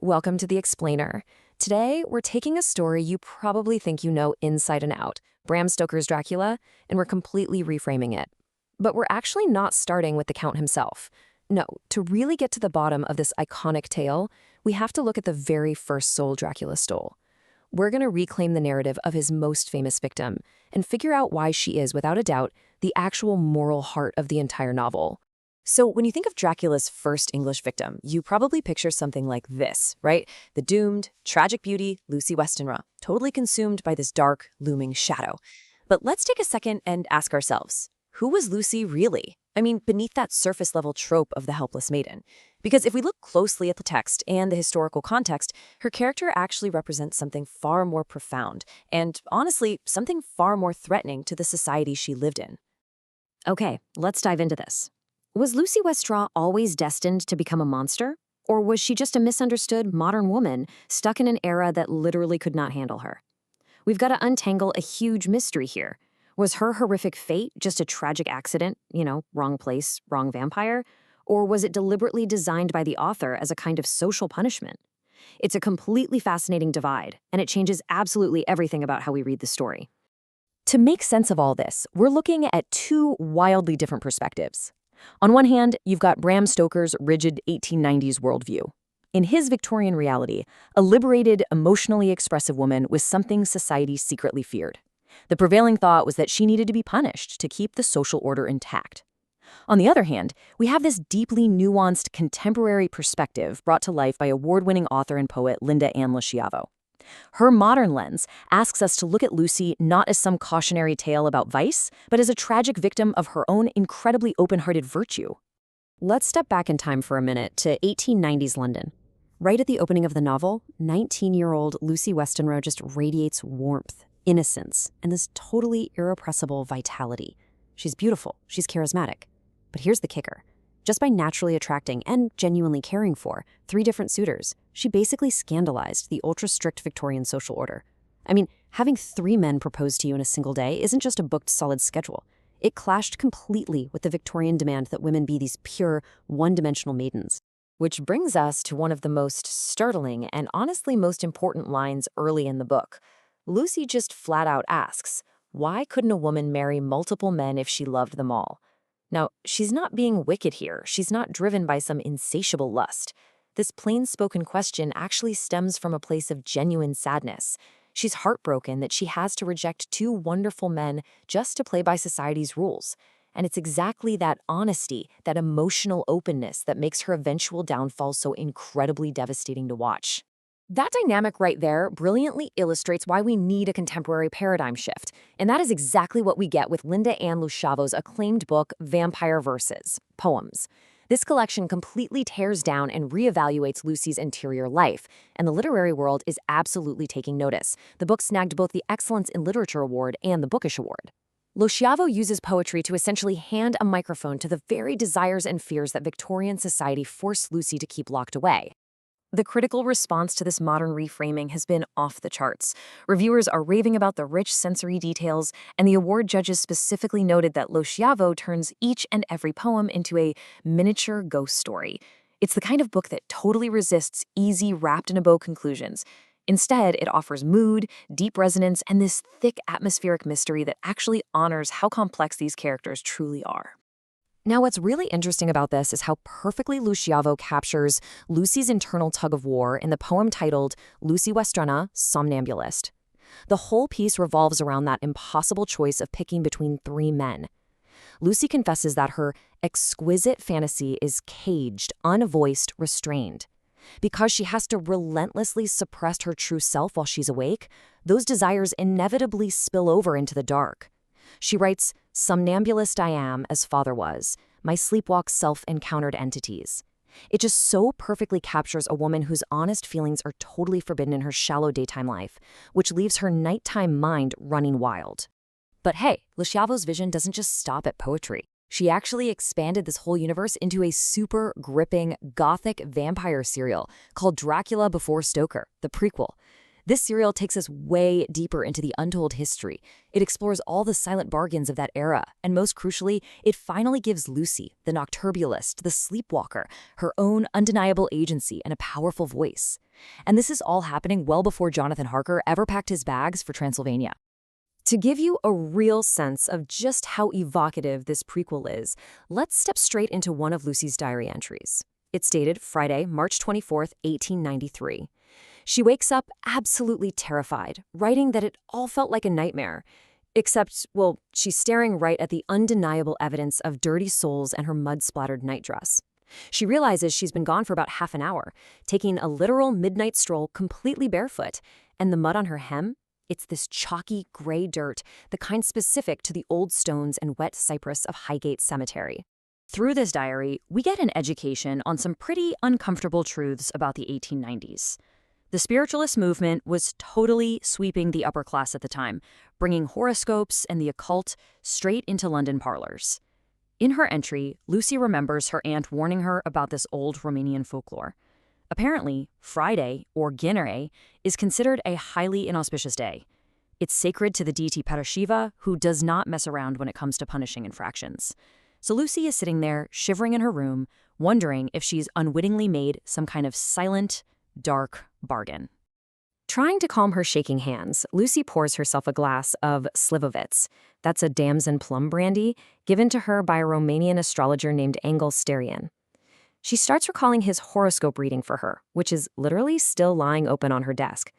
welcome to The Explainer. Today, we're taking a story you probably think you know inside and out, Bram Stoker's Dracula, and we're completely reframing it. But we're actually not starting with the Count himself. No, to really get to the bottom of this iconic tale, we have to look at the very first soul Dracula stole. We're going to reclaim the narrative of his most famous victim and figure out why she is, without a doubt, the actual moral heart of the entire novel. So when you think of Dracula's first English victim, you probably picture something like this, right? The doomed, tragic beauty, Lucy Westenra, totally consumed by this dark, looming shadow. But let's take a second and ask ourselves, who was Lucy really? I mean, beneath that surface-level trope of the helpless maiden. Because if we look closely at the text and the historical context, her character actually represents something far more profound, and honestly, something far more threatening to the society she lived in. Okay, let's dive into this. Was Lucy Westenra always destined to become a monster? Or was she just a misunderstood modern woman stuck in an era that literally could not handle her? We've got to untangle a huge mystery here. Was her horrific fate just a tragic accident, wrong place, wrong vampire? Or was it deliberately designed by the author as a kind of social punishment? It's a completely fascinating divide, and it changes absolutely everything about how we read the story. To make sense of all this, we're looking at two wildly different perspectives. On one hand, you've got Bram Stoker's rigid 1890s worldview. In his Victorian reality, a liberated, emotionally expressive woman was something society secretly feared. The prevailing thought was that she needed to be punished to keep the social order intact. On the other hand, we have this deeply nuanced contemporary perspective brought to life by award-winning author and poet LindaAnn LoSchiavo. Her modern lens asks us to look at Lucy not as some cautionary tale about vice, but as a tragic victim of her own incredibly open-hearted virtue. Let's step back in time for a minute to 1890s London. Right at the opening of the novel, 19-year-old Lucy Westenra just radiates warmth, innocence, and this totally irrepressible vitality. She's beautiful, she's charismatic. But here's the kicker. Just by naturally attracting and genuinely caring for 3 different suitors, she basically scandalized the ultra-strict Victorian social order. I mean, having 3 men propose to you in a single day isn't just a booked solid schedule. It clashed completely with the Victorian demand that women be these pure, one-dimensional maidens. Which brings us to one of the most startling and honestly most important lines early in the book. Lucy just flat out asks, why couldn't a woman marry multiple men if she loved them all? Now, she's not being wicked here. She's not driven by some insatiable lust. This plain-spoken question actually stems from a place of genuine sadness. She's heartbroken that she has to reject 2 wonderful men just to play by society's rules. And it's exactly that honesty, that emotional openness that makes her eventual downfall so incredibly devastating to watch. That dynamic right there brilliantly illustrates why we need a contemporary paradigm shift, and that is exactly what we get with LindaAnn LoSchiavo's acclaimed book, Vampire Verses, Poems. This collection completely tears down and reevaluates Lucy's interior life, and the literary world is absolutely taking notice. The book snagged both the Excellence in Literature Award and the Bookish Award. LoSchiavo uses poetry to essentially hand a microphone to the very desires and fears that Victorian society forced Lucy to keep locked away. The critical response to this modern reframing has been off the charts. Reviewers are raving about the rich sensory details, and the award judges specifically noted that LoSchiavo turns each and every poem into a miniature ghost story. It's the kind of book that totally resists easy, wrapped-in-a-bow conclusions. Instead, it offers mood, deep resonance, and this thick atmospheric mystery that actually honors how complex these characters truly are. Now, what's really interesting about this is how perfectly LoSchiavo captures Lucy's internal tug-of-war in the poem titled Lucy Westenra, Somnambulist. The whole piece revolves around that impossible choice of picking between 3 men. Lucy confesses that her exquisite fantasy is caged, unvoiced, restrained. Because she has to relentlessly suppress her true self while she's awake, those desires inevitably spill over into the dark. She writes, "Somnambulist I am, as father was. My sleepwalk self encountered entities." It just so perfectly captures a woman whose honest feelings are totally forbidden in her shallow daytime life, which leaves her nighttime mind running wild. But hey, LoSchiavo's vision doesn't just stop at poetry. She actually expanded this whole universe into a super gripping, gothic vampire serial called Dracula Before Stoker, the prequel. This serial takes us way deeper into the untold history. It explores all the silent bargains of that era, and most crucially, it finally gives Lucy, the nocturbulist, the sleepwalker, her own undeniable agency and a powerful voice. And this is all happening well before Jonathan Harker ever packed his bags for Transylvania. To give you a real sense of just how evocative this prequel is, let's step straight into one of Lucy's diary entries. It's dated Friday, March 24th, 1893. She wakes up absolutely terrified, writing that it all felt like a nightmare. Except, well, she's staring right at the undeniable evidence of dirty soles and her mud-splattered nightdress. She realizes she's been gone for about half an hour, taking a literal midnight stroll completely barefoot, and the mud on her hem? It's this chalky gray dirt, the kind specific to the old stones and wet cypress of Highgate Cemetery. Through this diary, we get an education on some pretty uncomfortable truths about the 1890s. The spiritualist movement was totally sweeping the upper class at the time, bringing horoscopes and the occult straight into London parlors. In her entry, Lucy remembers her aunt warning her about this old Romanian folklore. Apparently, Friday, or Ginnere, is considered a highly inauspicious day. It's sacred to the deity Parashiva, who does not mess around when it comes to punishing infractions. So Lucy is sitting there, shivering in her room, wondering if she's unwittingly made some kind of silent, dark bargain. Trying to calm her shaking hands, Lucy pours herself a glass of Slivovitz. That's a damson plum brandy given to her by a Romanian astrologer named Angel Sterian. She starts recalling his horoscope reading for her, which is literally still lying open on her desk.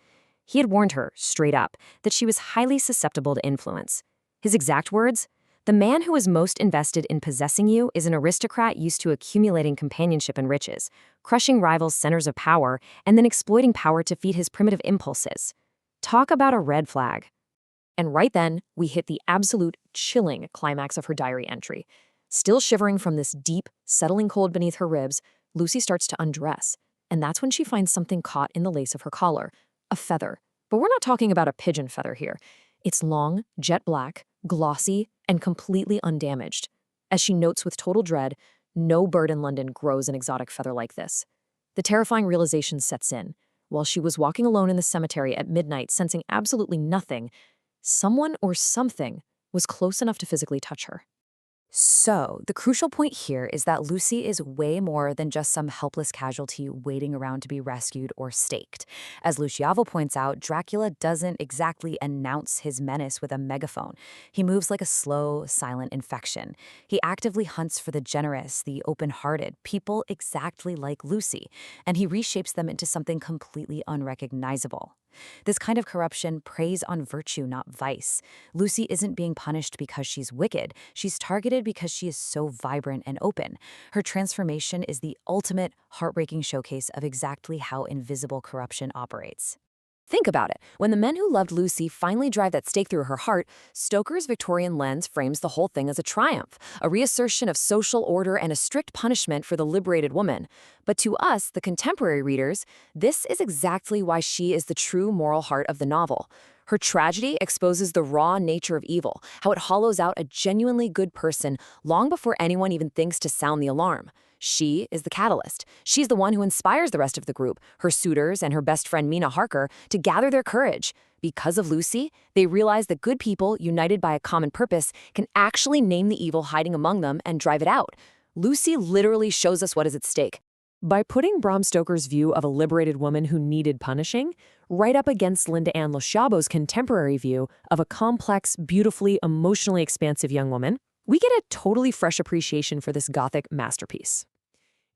He had warned her, straight up, that she was highly susceptible to influence. His exact words? The man who is most invested in possessing you is an aristocrat used to accumulating companionship and riches, crushing rivals' centers of power, and then exploiting power to feed his primitive impulses. Talk about a red flag. And right then, we hit the absolute chilling climax of her diary entry. Still shivering from this deep, settling cold beneath her ribs, Lucy starts to undress, and that's when she finds something caught in the lace of her collar, a feather. But we're not talking about a pigeon feather here. It's long, jet black, glossy, and completely undamaged. As she notes with total dread, no bird in London grows an exotic feather like this. The terrifying realization sets in. While she was walking alone in the cemetery at midnight, sensing absolutely nothing, someone or something was close enough to physically touch her. So, the crucial point here is that Lucy is way more than just some helpless casualty waiting around to be rescued or staked. As LoSchiavo points out, Dracula doesn't exactly announce his menace with a megaphone. He moves like a slow, silent infection. He actively hunts for the generous, the open-hearted, people exactly like Lucy, and he reshapes them into something completely unrecognizable. This kind of corruption preys on virtue, not vice. Lucy isn't being punished because she's wicked. She's targeted because she is so vibrant and open. Her transformation is the ultimate heartbreaking showcase of exactly how invisible corruption operates. Think about it. When the men who loved Lucy finally drive that stake through her heart, Stoker's Victorian lens frames the whole thing as a triumph, a reassertion of social order and a strict punishment for the liberated woman. But to us, the contemporary readers, this is exactly why she is the true moral heart of the novel. Her tragedy exposes the raw nature of evil, how it hollows out a genuinely good person long before anyone even thinks to sound the alarm. She is the catalyst. She's the one who inspires the rest of the group, her suitors and her best friend Mina Harker, to gather their courage. Because of Lucy, they realize that good people, united by a common purpose, can actually name the evil hiding among them and drive it out. Lucy literally shows us what is at stake. By putting Bram Stoker's view of a liberated woman who needed punishing right up against LindaAnn LoSchiavo's contemporary view of a complex, beautifully, emotionally expansive young woman, we get a totally fresh appreciation for this Gothic masterpiece.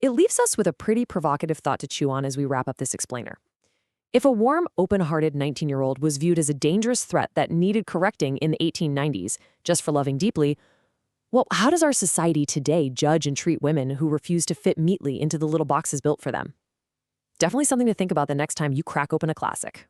It leaves us with a pretty provocative thought to chew on as we wrap up this explainer. If a warm, open-hearted 19-year-old was viewed as a dangerous threat that needed correcting in the 1890s just for loving deeply, well, how does our society today judge and treat women who refuse to fit neatly into the little boxes built for them? Definitely something to think about the next time you crack open a classic.